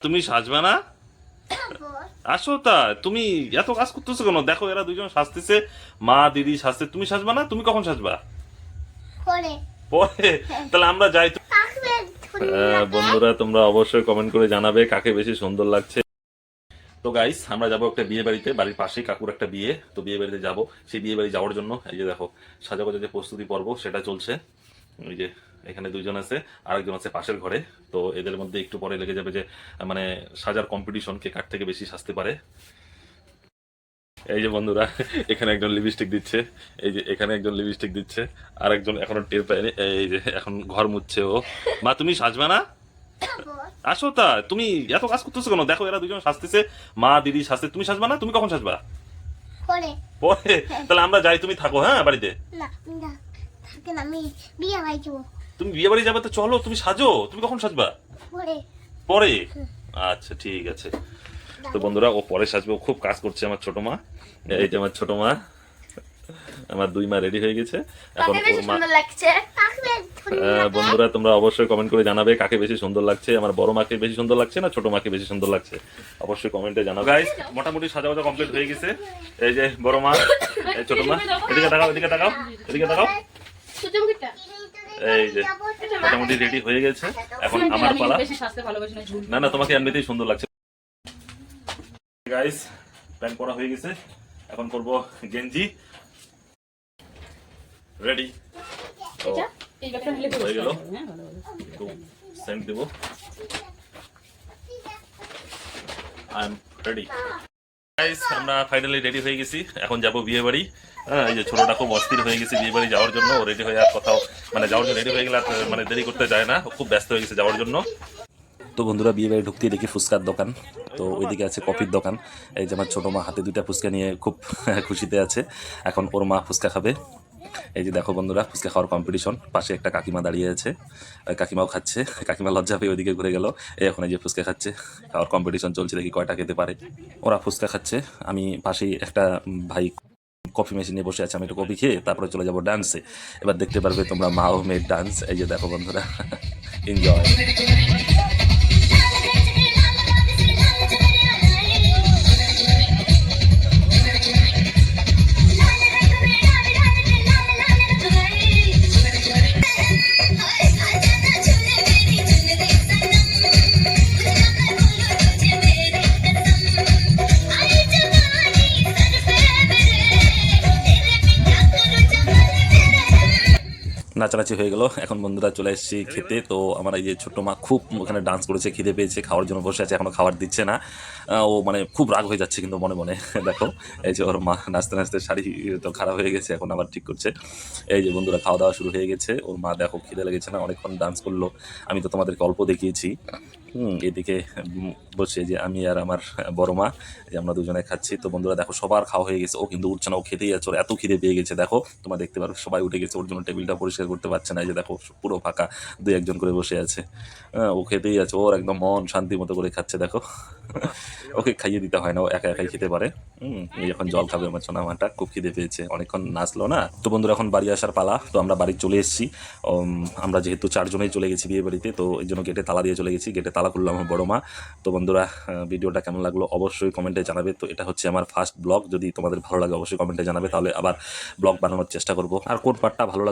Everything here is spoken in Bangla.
তুমি সাজবে না? আসো তা তুমি এত কাজ করতেছো কেন? দেখো এরা দুজন সাজতেছে, মা দিদি সাজতে, তুমি সাজবা না? তুমি কখন সাজবা? পরে পরে? তাহলে আমরা যাই তো। বন্ধুরা তোমরা অবশ্যই কমেন্ট করে জানাবে কাকে বেশি সুন্দর লাগছে। তো গাইস আমরা যাবো একটা বিয়ে বাড়িতে, বাড়ির পাশেই কাকুর একটা বিয়ে, তো বিয়ে বাড়িতে যাবো। সেই বিয়ে বাড়ি যাওয়ার জন্য এই যে দেখো সাজাগোজা যে প্রস্তুতি পর্ব সেটা চলছে। ওই যে এখানে দুইজন আছে, আরেকজন আছে পাশের ঘরে। তো এদের মধ্যে একটু পরে লেগে যাবে যে মানে সাজার কম্পিটিশন, কে কার থেকে বেশি সাজতে পারে। এই যে বন্ধুরা এখানে একজন লিপস্টিক দিচ্ছে, এই যে এখানে একজন লিপস্টিক দিচ্ছে, আর একজন এখনো টের পায়নি, এই যে এখন ঘর মুছছে ও। মা তুমি সাজবে না? আসো তা তুমি এত কাজ করতেছো কেন? দেখো এরা দুজন সাজতেছে, মা দিদি সাজতে, তুমি সাজবা না? তুমি কখন সাজবা? পরে পরে? তাহলে আমরা যাই, তুমি থাকো হ্যাঁ বাড়িতে। না না থাকে না, আমি বিয়ে বাড়ি যাবো। তুমি বিয়ে বাড়ি যাবে তো চলো, তুমি সাজো। তুমি কখন সাজবা? পরে পরে? আচ্ছা ঠিক আছে। তো বন্ধুরা ও পরে সাজবে, ও খুব কাজ করছে আমার ছোট মা। এই যে আমার ছোট মা, আমার দুই মা রেডি হয়ে গেছে। এখন ওর মা। বন্ধুরা তোমরা অবশ্যই কমেন্ট করে জানাবে কাকে বেশি সুন্দর লাগছে, আমার বড় মাকে বেশি সুন্দর লাগছে না ছোট মাকে বেশি সুন্দর লাগছে, অবশ্যই কমেন্টে জানাও। গাইস মোটামুটি সাজাগোজা কমপ্লিট হয়ে গেছে। এই যে বড় মা, এই ছোট মা, এদিকে তাকাও, এদিকে তাকাও, এদিকে তাকাও। এই যে মোটামুটি রেডি হয়ে গেছে, এখন আমার পালা। না না তোমাকে এমনিতেই সুন্দর লাগছে। গাইস প্যান্ট পরা হয়ে গেছে, এখন করব গেঞ্জি। রেডি হয়ে গেল, একটু সেন্ট দেব। I am ready. গাইস আমরা ফাইনালি রেডি হয়ে গেছি, এখন যাব বিয়ে বাড়ি। হ্যাঁ এই যে ছোটটা খুব অস্থির হয়ে গেছে বিয়ে বাড়ি যাওয়ার জন্য, রেডি হয়ে আর কোথাও মানে যাওয়ার জন্য রেডি হয়ে গেলে মানে দেরি করতে চায় না, খুব ব্যস্ত হয়ে গেছে যাওয়ার জন্য। তো বন্ধুরা বিয়ে বাড়ি ঢুকতেই দেখি ফুচকার দোকান, তো ওইদিকে আছে কফির দোকান। এই যে আমার ছোটো মা হাতে দুইটা ফুচকা নিয়ে খুব খুশিতে আছে, এখন ওর মা ফুচকা খাবে। এই যে দেখো বন্ধুরা ফুচকা খাওয়ার কম্পিটিশন, পাশে একটা কাকিমা দাঁড়িয়ে আছে, কাকিমাও খাচ্ছে, কাকিমা লজ্জা পেয়ে ওইদিকে ঘুরে গেল। এই এখন এই যে ফুচকা খাচ্ছে, খাওয়ার কম্পিটিশন চলছে, দেখি কয়টা খেতে পারে। ওরা ফুচকা খাচ্ছে, আমি পাশেই একটা ভাই কফি মেশিন নিয়ে বসে আছে, আমি একটু কফি খেয়ে তারপরে চলে যাবো ডান্সে। এবার দেখতে পারবে তোমরা মা ও মেয়ের ডান্স। এই যে দেখো বন্ধুরা এনজয়। নাচানাচি হয়ে গেল, এখন বন্ধুরা চলে এসেছি খেতে। তো আমার এই যে ছোট্ট মা খুব ওখানে ডান্স করেছে, খিদে পেয়েছে, খাওয়ার জন্য বসে আছে, এখনো খাবার দিচ্ছে না। ও মানে খুব রাগ হয়ে যাচ্ছে কিন্তু মনে মনে। দেখো এই যে ওর মা নাচতে নাচতে শাড়ি তো খারাপ হয়ে গেছে, এখন আবার ঠিক করছে। এই যে বন্ধুরা খাওয়া দাওয়া শুরু হয়ে গেছে, ওর মা দেখো খিদে লেগেছে না, অনেকক্ষণ ডান্স করলো, আমি তো তোমাদেরকে অল্প দেখিয়েছি। এদিকে বসে যে আমি আর আমার বড় মা, যে আমরা দুজনে খাচ্ছি। তো বন্ধুরা দেখো সবার খাওয়া হয়ে গেছে, ও কিন্তু উঠছে না, ও খেতেই যাচ্ছে, ওর এত খিদে পেয়ে গেছে। দেখো তোমরা দেখতে পারো সবাই উঠে গেছে, ওর জন্য টেবিলটা পরিষ্কার করতে পারছে না। এই যে দেখো পুরো ফাঁকা, দুই একজন করে বসে আছে। ও খেতেই আছে, ওর একদম মন শান্তি মতো করে খাচ্ছে। দেখো ওকে খাইয়ে দিতে হয় না, ও একা একাই খেতে পারে। এই এখন জল খাবে আমার সোনা মাটা, খুব খিদে পেয়েছে, অনেকক্ষণ নাচলো না। তো বন্ধুরা এখন বাড়ি আসার পালা, তো আমরা বাড়ি চলে এসেছি। আমরা যেহেতু চারজনেই চলে গেছি বিয়ে বাড়িতে, তো এই জন্য গেটে তালা দিয়ে চলে গেছি, গেটে তালা করলো আমার বড় মা। তো বন্ধুরা ভিডিওটা কেমন লাগলো অবশ্যই কমেন্টে জানাবে। তো এটা হচ্ছে আমার ফার্স্ট ব্লগ, যদি তোমাদের ভালো লাগে অবশ্যই কমেন্টে জানাবে, তাহলে আবার ব্লগ বানানোর চেষ্টা করবো। আর কোন পার্টটা ভালো লাগে